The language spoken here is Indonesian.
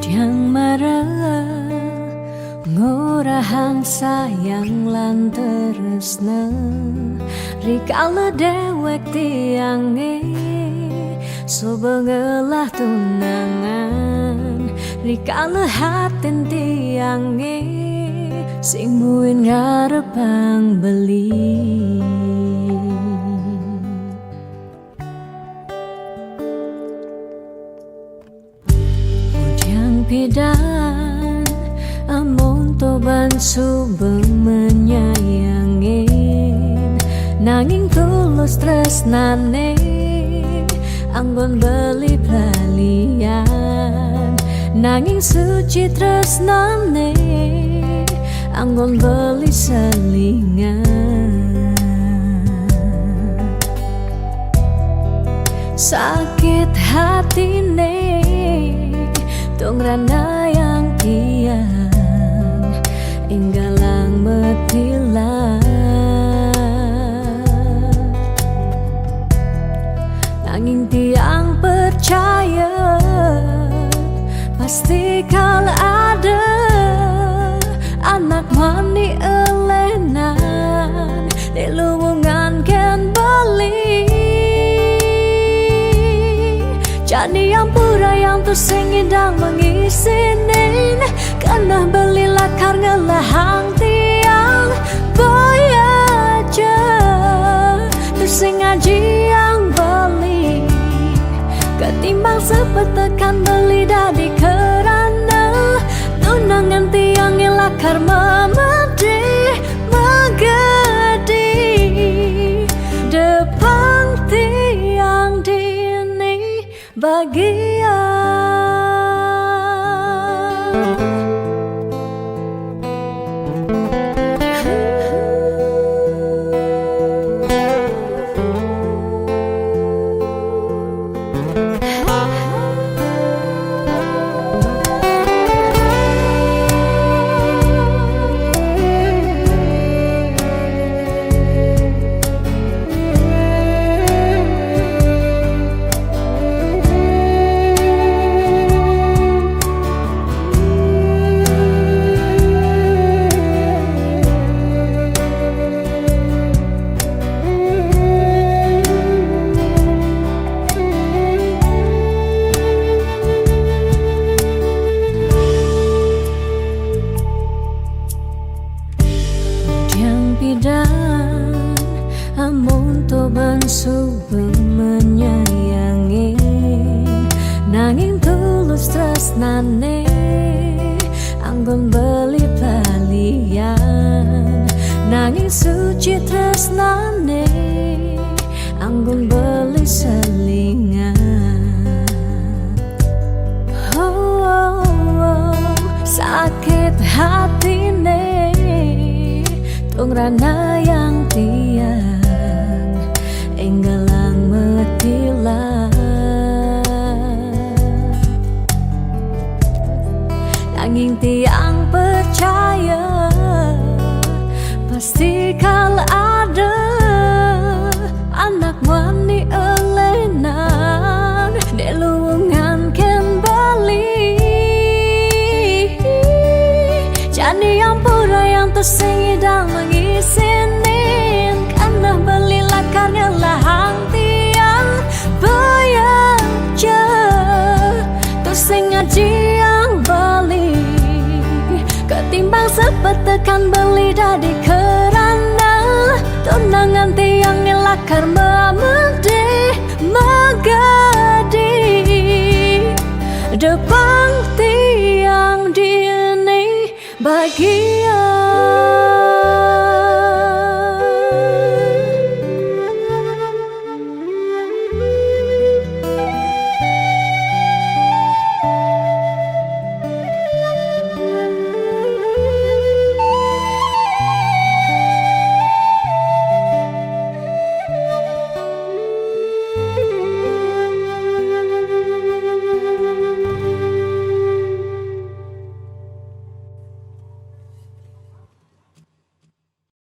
Yang marah ngorahang sayang lan tresna rikala dewek tiange so bengelah tunangan rikala hatin tiange sing muin ngarepang beli. Pidan amon toban subeng menyayangin nanging tulus tresnane anggon beli pelalian nanging suci tresnane anggon beli selingan. Sakit hatine tong rana yang tiang inggalang metilan nanging tiang percaya pasti kal ada anak mani elenan di luwungan ken bali. Jadi yang pura yang tu singidang mengisinin karena beli lakar ngelahang tiang boy aja tu sing ngaji yang beli ketimbang sepetekan beli dadi kerana tunangan tiang lakar memedi megedi depan tiang dini bagian. Pidan amon toban subeng menyayangi nanging tulus tresnane anggon beli palian nanging suci tresnane anggon beli selingan. Sakit hatine tong rana yang tiang enggalang metilan nanging tiang percaya pasti kal ada anak wani elenan di luwungan ken bali. Jadi yang pura yang tersingidang mengisinin karena beli lakarnya lahang tiang bayaja terus ngaji yang beli ketimbang sepetekan beli dadi kerana tunangan tiang lakar memedi megadi depan tiang dini bagian.